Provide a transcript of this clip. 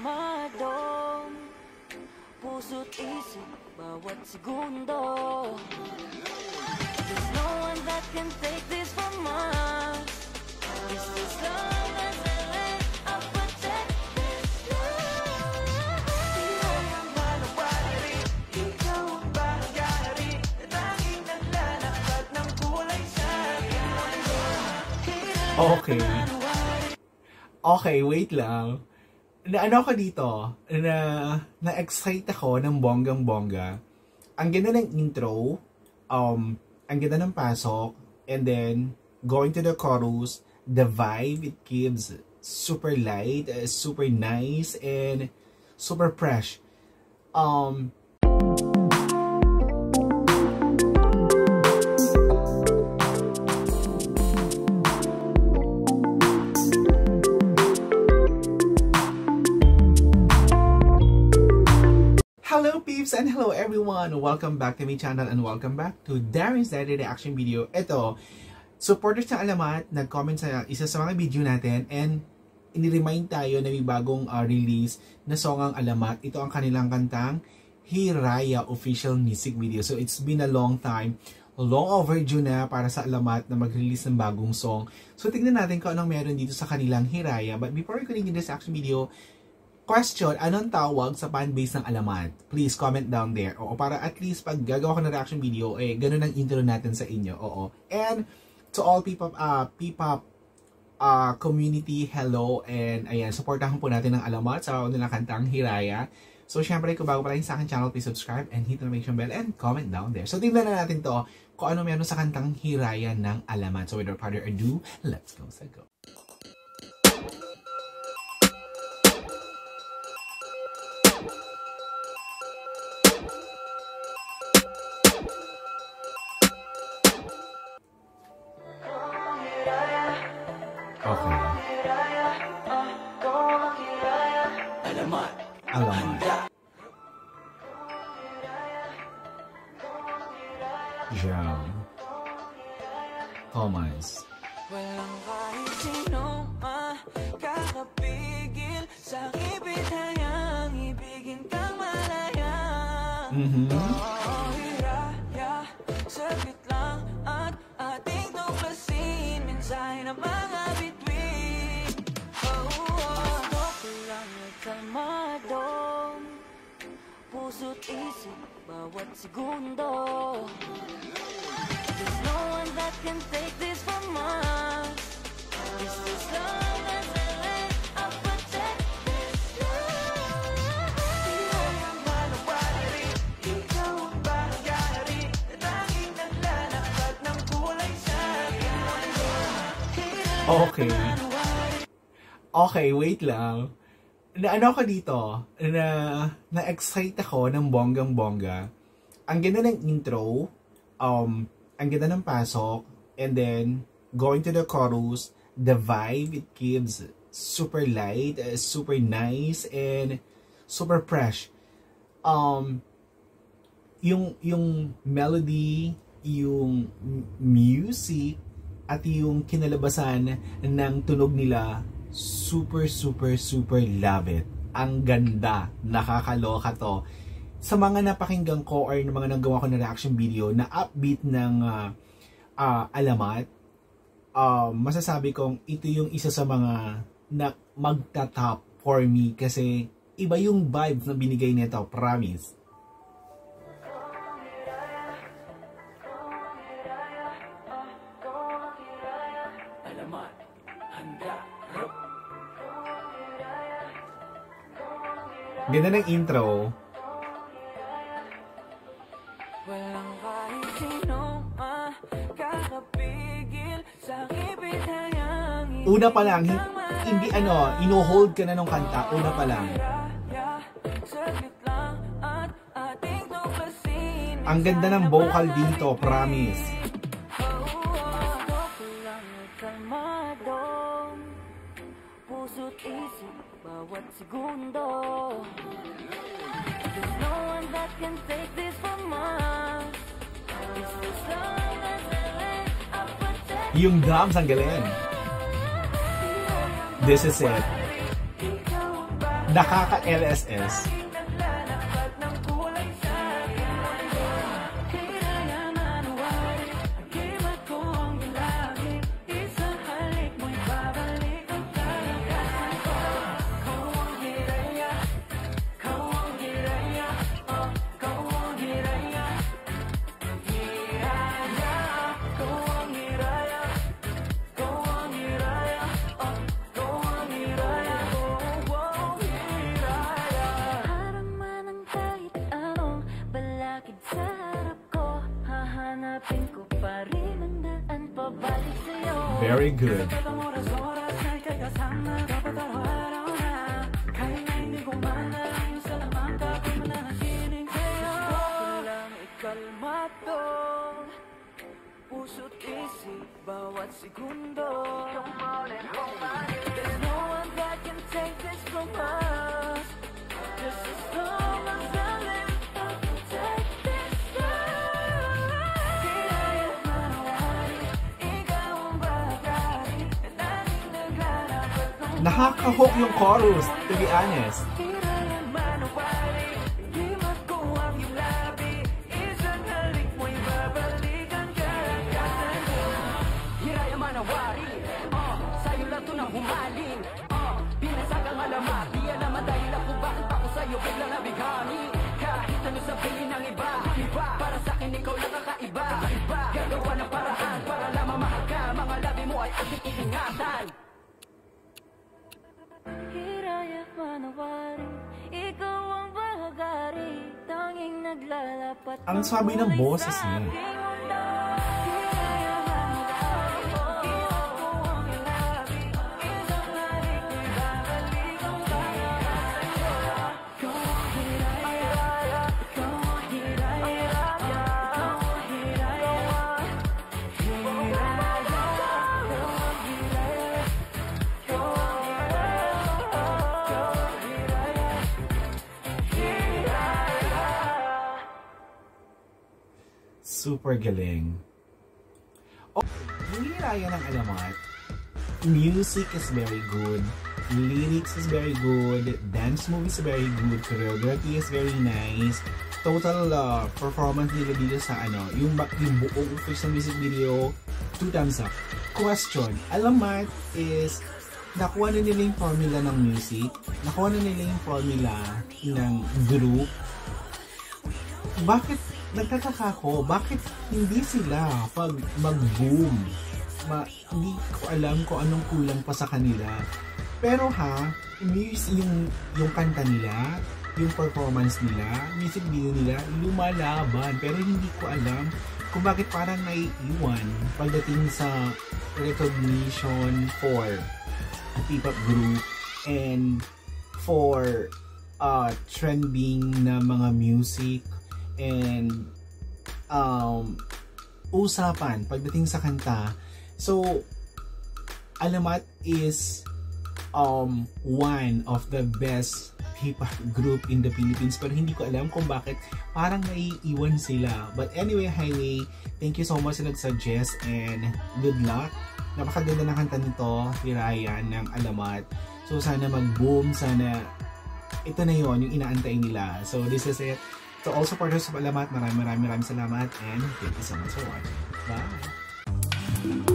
kalmado, puso't isip, bawat segundo. There's no one that can take this from us. This is long as I live, I'll protect this love. Ikaw ang manawari, ikaw ang bahagari, tanging naglalakad ng kulay sa aking mundo. Okay, wait lang. Ano ko dito? Na-excite ako ng bonggang-bongga. Ang ganda ng intro, ang ganda ng pasok, and then going to the chorus, the vibe it gives, super light, super nice, and super fresh. Hello peeps and hello everyone! Welcome back to my channel and welcome back to Darren's Daily Reaction Video. Ito, supporters ng Alamat, nag-comment sa isa sa mga video natin and iniremind tayo na may bagong release na song ang Alamat. Ito ang kanilang kantang Hiraya official music video. So it's been a long time, long overdue na para sa Alamat na mag-release ng bagong song. So tignan natin kung anong meron dito sa kanilang Hiraya. But before we continue this reaction video, question, anong tawag sa fanbase ng Alamat? Please comment down there. Oo, para at least pag gagawa ko ng reaction video, ganun ang intro natin sa inyo. Oo. And to all P-pop community, hello. And ayan, supportahan po natin ng Alamat sa nilang kantang Hiraya. So, syempre, kung bago pa lang sa akin channel, please subscribe and hit the notification bell and comment down there. So, tingnan na natin to kung ano meron sa kantang Hiraya ng Alamat. So, without further ado, let's go sa go. Okay. Alamat. Jam. Thomas. Walang kahit sino makakapigil sa ibigayang ibigin kang malaya. Hiraya, saglit lang at ating tuklasin mensahe ng mga bituin. Gusto ko lang nagkalmado, puso't isip, bawat segundo. There's no one that can take this from us. This is long as I live, I'll protect this love. Ikaw ang manawari, ikaw ang bahagari, tanging naglalakad ng kulay sa aking mundo. Okay, wait lang. Ano ko dito? Na-excite ako ng bonggang-bongga. Ang ganda ng intro, ang ganda ng pasok, and then going to the chorus, the vibe it gives, super light, super nice, and super fresh. Yung melody, yung music, at yung kinalabasan ng tunog nila, super love it. Ang ganda, nakakaloka to. Sa mga napakinggan ko or ng mga nagawa ko na reaction video na upbeat ng Alamat, masasabi kong ito yung isa sa mga na magta-top for me kasi iba yung vibes na binigay nito, promise. Alamat, handa. Ganda ng intro. Walang kahit sino makakapigil sa ibigayang Una pa lang, hindi ino-hold ka na nung kanta, una pa lang. Ang ganda ng vocal dito, promise. Puso't isip, bawat segundo. There's no one that can take this from us. This is long as I live, I'll protect. Yung drums ang galing. This is it. Nakaka-LSS. Very good. Puso't isip, bawat segundo. There's no one that can take this from us. Just as long as I live, I'll protect this love. Di kaya manawari, ikaw ang bahagari. Laging naglalapat ng Nakaka-hook yung chorus, to be honest. di kaya manawari, di magkuha yung labi. Isang halik mo'y babalikan ka. Hiraya manawari, sa'yo lang to nang humaling. Binasag ang alamat, di alam ang dahilan kung bakit ako sa'yo biglang nabigani. Kahit ano sabihin ng iba, para sa'kin ikaw lang kakaiba. Gagawa ng paraan para lang mamahal ka. Mga labi mo ay aking iingatan. Hiraya manawari, ikaw ang bahagari. Tanging naglalapat Ang sabi ng boses niya. Super galing. Oh, yung Hiraya ng Alamat, music is very good, lyrics is very good, dance movies is very good, choreography is very nice, total performance nila dito sa yung buong official music video, 2 thumbs up. Question, Alamat is, nakuha na nila yung formula ng music, nakuha na nila yung formula ng group. Bakit nagtataka ko, bakit hindi sila pag mag-boom? Hindi ko alam kung anong kulang pa sa kanila. Pero yung kanta nila, yung performance nila, music video nila, lumalaban. Pero hindi ko alam kung bakit parang naiiwan pagdating sa recognition for a P-pop group and for trending na mga music and usapan pagdating sa kanta. So Alamat is one of the best P-pop group in the Philippines, pero hindi ko alam kung bakit parang naiiwan sila. But anyway, highway, thank you so much sa nag-suggest and good luck. Napakaganda ng kanta nito, Hiraya ng Alamat. So sana mag-boom, sana ito na yon yung inaantay nila. So this is it. To all supporters of Alamat, maraming salamat and thank you so much for watching. Bye!